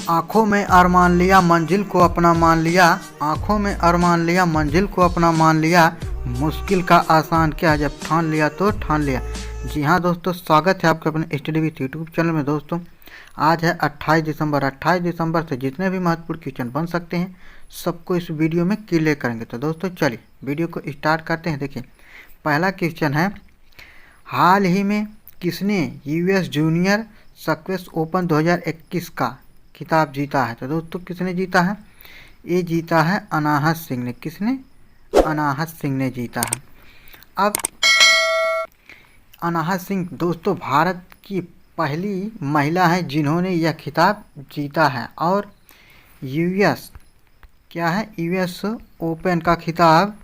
आँखों में अरमान लिया मंजिल को अपना मान लिया, आँखों में अरमान लिया मंजिल को अपना मान लिया, मुश्किल का आसान क्या जब ठान लिया तो ठान लिया। जी हाँ दोस्तों, स्वागत है आपके अपने स्टडी विथ यूट्यूब चैनल में। दोस्तों आज है 28 दिसंबर। 28 दिसंबर से जितने भी महत्वपूर्ण क्वेश्चन बन सकते हैं सबको इस वीडियो में क्लियर करेंगे। तो दोस्तों चलिए वीडियो को स्टार्ट करते हैं। देखिए पहला क्वेश्चन है, हाल ही में किसने यूएस जूनियर स्क्वैश ओपन 2021 का खिताब जीता है। तो दोस्तों किसने जीता है? ये जीता है अनाहत सिंह ने। किसने? अनाहत सिंह ने जीता है। अब अनाहत सिंह दोस्तों भारत की पहली महिला है जिन्होंने यह खिताब जीता है। और यूएस क्या है, यूएस ओपन का खिताब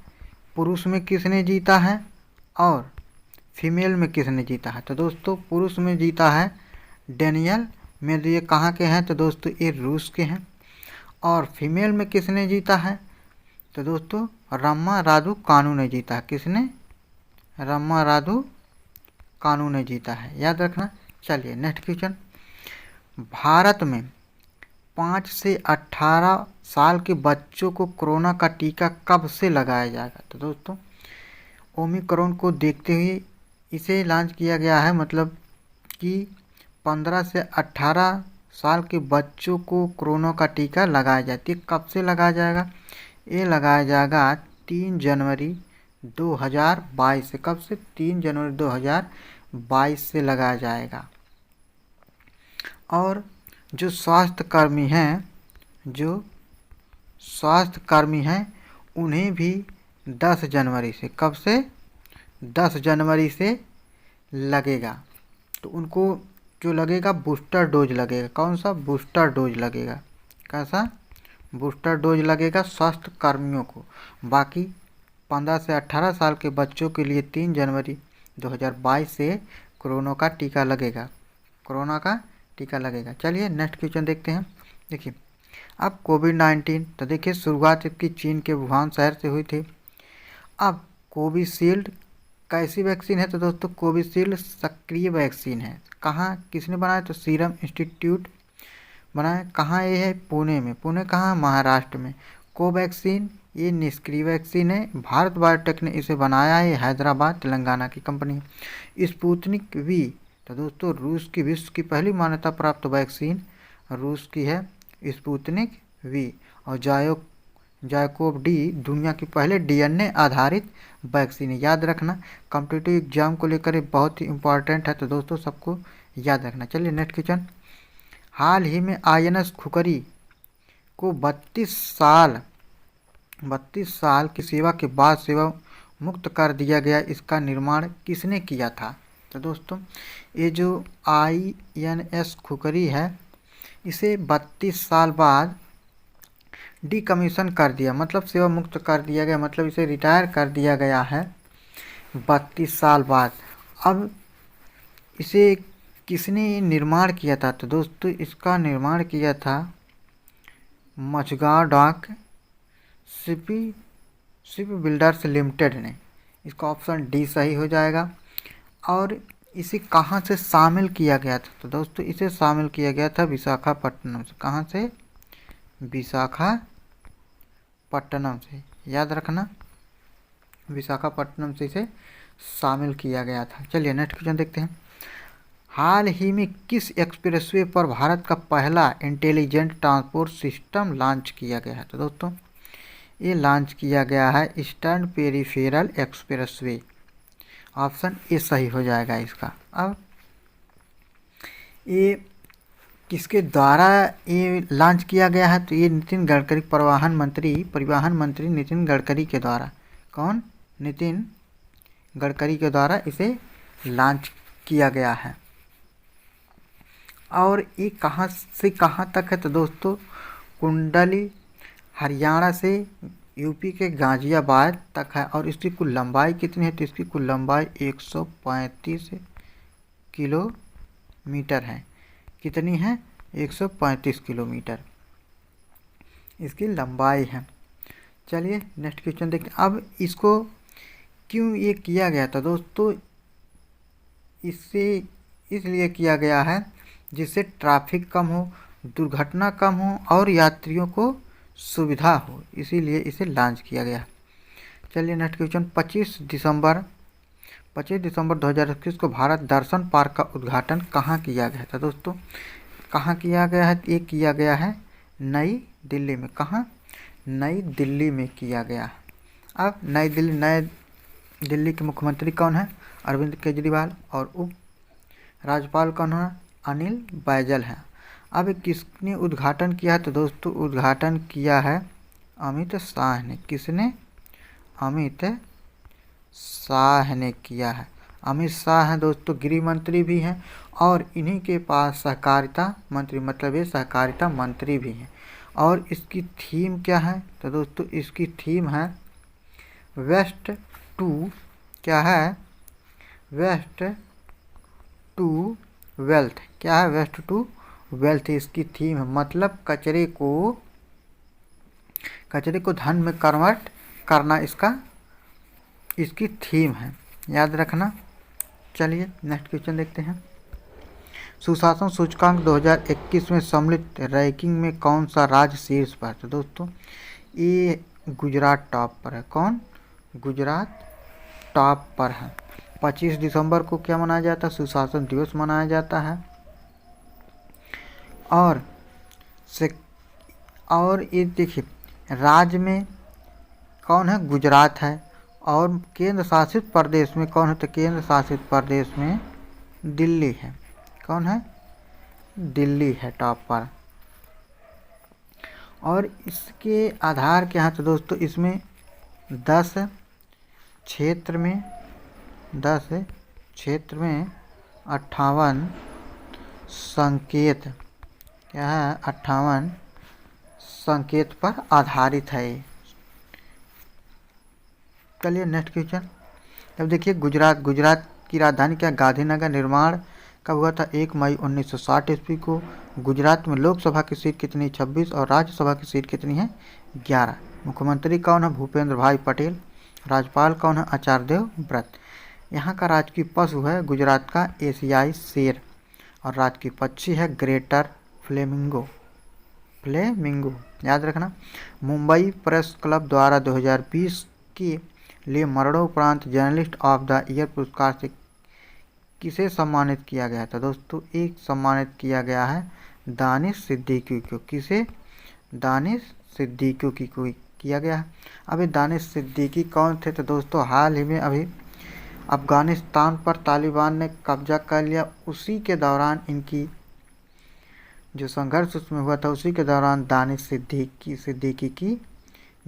पुरुष में किसने जीता है और फीमेल में किसने जीता है। तो दोस्तों पुरुष में जीता है डेनियल मेडवेदेव। ये कहाँ के हैं? तो दोस्तों ये रूस के हैं। और फीमेल में किसने जीता है? तो दोस्तों रम्मा रादुकानु ने जीता है। किसने? रम्मा रादुकानु ने जीता है, याद रखना। चलिए नेक्स्ट क्वेश्चन, भारत में 5 से 18 साल के बच्चों को कोरोना का टीका कब से लगाया जाएगा। तो दोस्तों ओमिक्रॉन को देखते हुए इसे लॉन्च किया गया है, मतलब कि 15 से 18 साल के बच्चों को कोरोना का टीका लगाया जाती है। कब से लगाया जाएगा? ये लगाया जाएगा 3 जनवरी 2022 से। कब से? 3 जनवरी 2022 से लगाया जाएगा। और जो स्वास्थ्यकर्मी हैं उन्हें भी 10 जनवरी से। कब से? 10 जनवरी से लगेगा। तो उनको जो लगेगा बूस्टर डोज लगेगा। कौन सा? बूस्टर डोज लगेगा। कैसा? बूस्टर डोज लगेगा स्वास्थ्य कर्मियों को। बाकी 15 से 18 साल के बच्चों के लिए 3 जनवरी 2022 से कोरोना का टीका लगेगा। कोरोना का टीका लगेगा। चलिए नेक्स्ट क्वेश्चन देखते हैं। देखिए अब कोविड-19, तो देखिए शुरुआत इसकी चीन के वुहान शहर से हुई थी। अब कोविशील्ड कैसी वैक्सीन है? तो दोस्तों कोविशील्ड सक्रिय वैक्सीन है। कहाँ किसने बनाया? तो सीरम इंस्टीट्यूट बनाया। कहाँ ये है? पुणे में। पुणे कहाँ? महाराष्ट्र में। कोवैक्सीन ये निष्क्रिय वैक्सीन है। भारत बायोटेक ने इसे बनाया है। हैदराबाद तेलंगाना की कंपनी है। स्पुतनिक वी, तो दोस्तों रूस की विश्व की पहली मान्यता प्राप्त वैक्सीन रूस की है स्पुतनिक वी। और जायकोव डी दुनिया की पहले डीएनए आधारित वैक्सीन है। याद रखना, कॉम्पिटिटिव एग्जाम को लेकर बहुत ही इंपॉर्टेंट है, तो दोस्तों सबको याद रखना। चलिए नेक्स्ट क्वेश्चन, हाल ही में आईएनएस खुकरी को 32 साल की सेवा के बाद सेवा मुक्त कर दिया गया। इसका निर्माण किसने किया था? तो दोस्तों ये जो आईएनएस खुकरी है इसे 32 साल बाद डीकमीशन कर दिया, मतलब सेवा मुक्त कर दिया गया, मतलब इसे रिटायर कर दिया गया है 32 साल बाद। अब इसे किसने निर्माण किया था? तो दोस्तों इसका निर्माण किया था मझगांव डाक शिप बिल्डर्स लिमिटेड ने। इसका ऑप्शन डी सही हो जाएगा। और इसे कहाँ से शामिल किया गया था? तो दोस्तों इसे शामिल किया गया था विशाखापट्टनम से। कहाँ से? विशाखापट्टनम से, याद रखना, विशाखापट्टनम से इसे शामिल किया गया था। चलिए नेक्स्ट क्वेश्चन देखते हैं, हाल ही में किस एक्सप्रेसवे पर भारत का पहला इंटेलिजेंट ट्रांसपोर्ट सिस्टम लॉन्च किया गया है? तो दोस्तों ये लॉन्च किया गया है eastern peripheral expressway. Option A सही हो जाएगा इसका। अब ये किसके द्वारा ये लॉन्च किया गया है? तो ये नितिन गडकरी, परिवहन मंत्री नितिन गडकरी के द्वारा। कौन? नितिन गडकरी के द्वारा इसे लॉन्च किया गया है। और ये कहाँ से कहाँ तक है? तो दोस्तों कुंडली हरियाणा से यूपी के गाजियाबाद तक है। और इसकी कुल लंबाई कितनी है? तो इसकी कुल लंबाई 135 किलोमीटर है। कितनी है? 135 किलोमीटर इसकी लंबाई है। चलिए नेक्स्ट क्वेश्चन देखते हैं। अब इसको क्यों ये किया गया था? दोस्तों इससे इसलिए किया गया है जिससे ट्रैफिक कम हो, दुर्घटना कम हो और यात्रियों को सुविधा हो, इसीलिए इसे लॉन्च किया गया। चलिए नेक्स्ट क्वेश्चन, 25 दिसंबर 2021 को भारत दर्शन पार्क का उद्घाटन कहाँ किया गया था दोस्तों? कहाँ किया गया है? ये किया गया है नई दिल्ली में। कहाँ? नई दिल्ली में किया गया। अब नई दिल्ली के मुख्यमंत्री कौन है? अरविंद केजरीवाल। और उप राज्यपाल कौन है? अनिल बैजल है। अब किसने उद्घाटन किया? तो दोस्तों उद्घाटन किया है अमित शाह ने। किसने? अमित शाह ने किया है। अमित शाह हैं दोस्तों, गृह मंत्री भी हैं और इन्हीं के पास सहकारिता मंत्री, मतलब ये सहकारिता मंत्री भी हैं। और इसकी थीम क्या है? तो दोस्तों इसकी थीम है वेस्ट टू, क्या है? Waste to wealth. क्या है? वेस्ट टू वेल्थ इसकी थीम है। मतलब कचरे को धन में कन्वर्ट करना इसकी थीम है, याद रखना। चलिए नेक्स्ट क्वेश्चन देखते हैं। सुशासन सूचकांक 2021 में सम्मिलित रैंकिंग में कौन सा राज्य शीर्ष पर है? तो दोस्तों ये गुजरात टॉप पर है। कौन? गुजरात टॉप पर है। 25 दिसंबर को क्या मनाया जाता है? सुशासन दिवस मनाया जाता है। और ये देखिए, राज्य में कौन है? गुजरात है। और केंद्र शासित प्रदेश में कौन है? तो केंद्र शासित प्रदेश में दिल्ली है। कौन है? दिल्ली है टॉप पर। और इसके आधार क्या है? तो दोस्तों इसमें 10 क्षेत्र में 58 संकेत, क्या है? 58 संकेत पर आधारित है। चलिए नेक्स्ट क्वेश्चन। अब देखिए गुजरात की राजधानी क्या? गांधीनगर। निर्माण कब हुआ था? 1 मई 1960 ईस्वी को। गुजरात में लोकसभा की सीट कितनी? 26। और राज्यसभा की सीट कितनी है? 11। मुख्यमंत्री कौन है? भूपेंद्र भाई पटेल। राज्यपाल कौन है? आचार्य देवव्रत। यहाँ का राजकीय पशु है गुजरात का एशियाई शेर। और राजकीय पक्षी है ग्रेटर फ्लेमिंगो। याद रखना। मुंबई प्रेस क्लब द्वारा 2020 के लिए मरणोपरांत जर्नलिस्ट ऑफ द ईयर पुरस्कार से किसे सम्मानित किया गया था? दोस्तों एक सम्मानित किया गया है दानिश सिद्दीकी को। किसे? दानिश सिद्दीकी को किया गया है। अभी दानिश सिद्दीकी कौन थे? तो दोस्तों हाल ही में अभी अफगानिस्तान पर तालिबान ने कब्जा कर लिया, उसी के दौरान इनकी जो संघर्ष उसमें हुआ था, उसी के दौरान दानिश सिद्दीकी की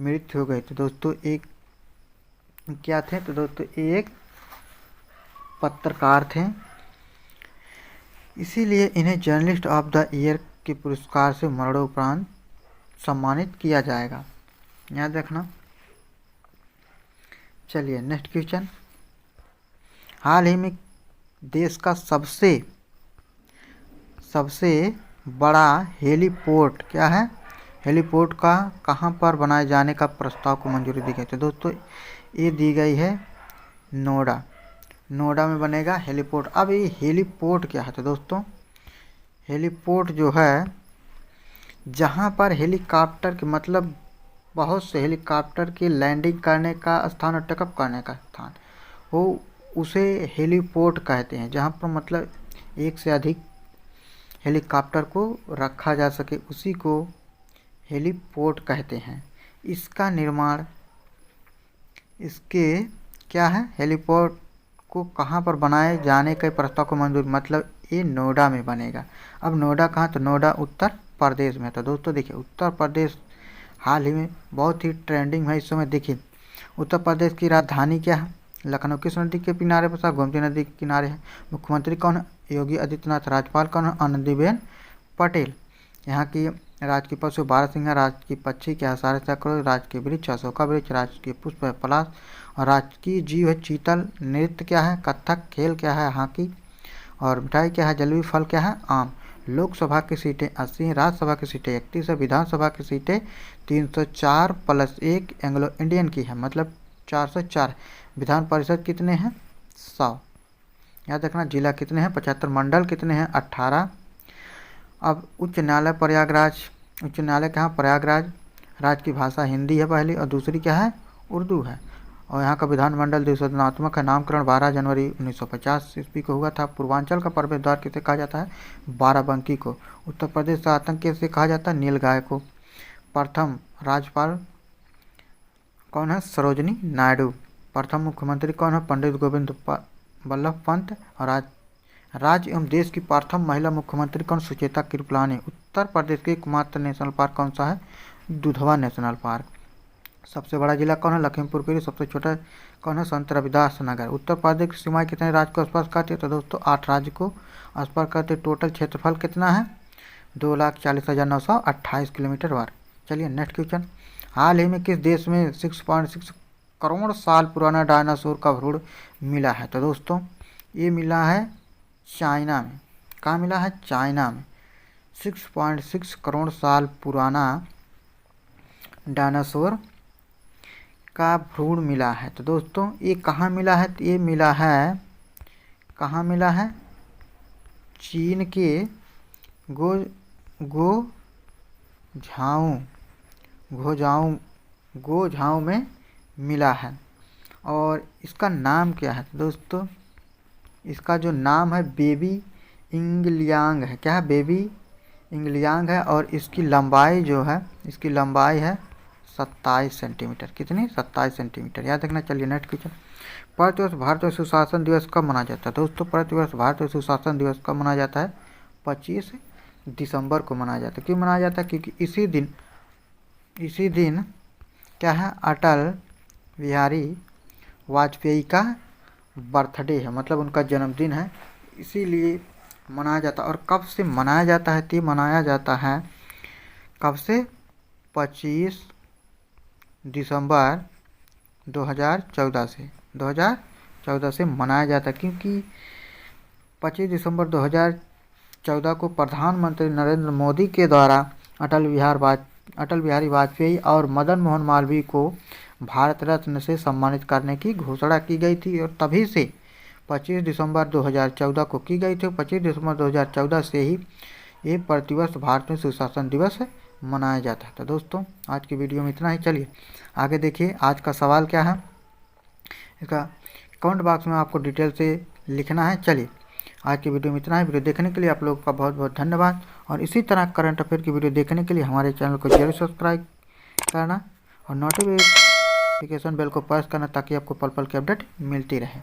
मृत्यु हो गई। तो दोस्तों एक क्या थे? तो दोस्तों एक पत्रकार थे, इसीलिए इन्हें जर्नलिस्ट ऑफ द ईयर के पुरस्कार से मरणोपरांत सम्मानित किया जाएगा, याद रखना। चलिए नेक्स्ट क्वेश्चन। हाल ही में देश का सबसे बड़ा हेलीपोर्ट क्या है? हेलीपोर्ट का कहां पर बनाए जाने का प्रस्ताव को मंजूरी दी गई? तो दोस्तों ये दी गई है नोएडा में बनेगा हेलीपोर्ट। अब ये हेलीपोर्ट क्या है? तो दोस्तों हेलीपोर्ट जो है जहां पर हेलीकॉप्टर के, मतलब बहुत से हेलीकॉप्टर की लैंडिंग करने का स्थान और टेकअप करने का स्थान हो, उसे हेलीपोर्ट कहते हैं। जहां पर मतलब एक से अधिक हेलीकॉप्टर को रखा जा सके, उसी को हेलीपोर्ट कहते हैं। इसका निर्माण, इसके क्या है? हेलीपोर्ट को कहाँ पर बनाए जाने के प्रस्ताव को मंजूरी, मतलब ये नोएडा में बनेगा। अब नोएडा कहाँ? तो नोएडा उत्तर प्रदेश में। तो दोस्तों देखिए उत्तर प्रदेश हाल ही में बहुत ही ट्रेंडिंग है इस समय। देखिए उत्तर प्रदेश की राजधानी क्या है? लखनऊ। किस नदी के किनारे पर? गोमती नदी के किनारे है। मुख्यमंत्री कौन है? योगी आदित्यनाथ। राज्यपाल कौन है? आनंदीबेन पटेल। यहाँ की राजकीय पशु बारहसिंघा। राजकीय पक्षी क्या है? सारे चक्र। राजकीय वृक्ष अशोका वृक्ष। राजकीय पुष्प है पलाश। और राजकीय जीव है चीतल। नृत्य क्या है? कथक। खेल क्या है? हॉकी। और मिठाई क्या है? जलेबी। फल क्या है? आम। लोकसभा की सीटें 80, राज्यसभा की सीटें 31 है, विधानसभा की सीटें 304 + 1 एंग्लो इंडियन की है, मतलब 404। विधान परिषद कितने हैं? 100। याद रखना। जिला कितने हैं? 75। मंडल कितने हैं? 18। अब उच्च न्यायालय प्रयागराज, उच्च न्यायालय कहाँ? प्रयागराज। राज्य की भाषा हिंदी है पहली और दूसरी क्या है? उर्दू है। और यहाँ का विधानमंडल द्विसदनात्मक है। नामकरण 12 जनवरी 1950 ईस्वी को हुआ था। पूर्वांचल का प्रवेश द्वार किसे कहा जाता है? बाराबंकी को। उत्तर प्रदेश का आतंक किसे कहा जाता है? नीलगाय को। प्रथम राज्यपाल कौन है? सरोजनी नायडू। प्रथम मुख्यमंत्री कौन है? पंडित गोविंद वल्लभ पंत। और राज्य एवं देश की प्रथम महिला मुख्यमंत्री कौन? सुचेता कृपलानी। उत्तर प्रदेश के एकमात्र नेशनल पार्क कौन सा है? Dudhwa national park. सबसे बड़ा जिला कौन है? लखीमपुर खीरी। सबसे छोटा कौन है? संत रविदास नगर। उत्तर प्रदेश की सीमाएं कितने राज्य को स्पर्श करती है? तो दोस्तों 8 राज्य को स्पर्श करती है। टोटल क्षेत्रफल कितना है? 2,40,928 किलोमीटर वर्ग। चलिए नेक्स्ट क्वेश्चन। हाल ही में किस देश में 6.6 करोड़ साल पुराना डायनासोर का भ्रूण मिला है? तो दोस्तों ये मिला है चाइना में। कहाँ मिला है? चाइना में। 6.6 करोड़ साल पुराना डायनासोर का भ्रूण मिला है। तो दोस्तों ये कहाँ मिला है? तो ये मिला है, कहाँ मिला है? चीन के गोझाऊ में मिला है। और इसका नाम क्या है? तो दोस्तों इसका जो नाम है बेबी इंगलियांग है। क्या है? बेबी इंगलियांग है। और इसकी लंबाई जो है, इसकी लंबाई है 27 सेंटीमीटर। कितनी? 27 सेंटीमीटर। याद रखना। चलिए नेक्स्ट क्वेश्चन। प्रतिवर्ष भारतीय सुशासन दिवस कब मनाया जाता है? दोस्तों प्रतिवर्ष भारतीय सुशासन दिवस कब मनाया जाता है? 25 दिसंबर को मनाया जाता है। क्यों मनाया जाता है? क्योंकि इसी दिन क्या है? अटल बिहारी वाजपेयी का बर्थडे है, मतलब उनका जन्मदिन है, इसीलिए मनाया जाता है। और कब से मनाया जाता है? तो मनाया जाता है कब से? 25 दिसंबर 2014 से मनाया जाता है। क्योंकि 25 दिसंबर 2014 को प्रधानमंत्री नरेंद्र मोदी के द्वारा अटल बिहारी वाजपेयी और मदन मोहन मालवीय को भारत रत्न से सम्मानित करने की घोषणा की गई थी। और तभी से 25 दिसंबर 2014 को की गई थी। 25 दिसंबर 2014 से ही ये प्रतिवर्ष भारतीय सुशासन दिवस मनाया जाता है। तो दोस्तों आज की वीडियो में इतना ही। चलिए आगे देखिए आज का सवाल क्या है, इसका कमेंट बॉक्स में आपको डिटेल से लिखना है। चलिए आज की वीडियो में इतना ही। वीडियो देखने के लिए आप लोगों का बहुत बहुत धन्यवाद। और इसी तरह करंट अफेयर की वीडियो देखने के लिए हमारे चैनल को जरूर सब्सक्राइब करना और नोटिफिकेशन बेल को प्रेस करना, ताकि आपको पल पल की अपडेट मिलती रहे।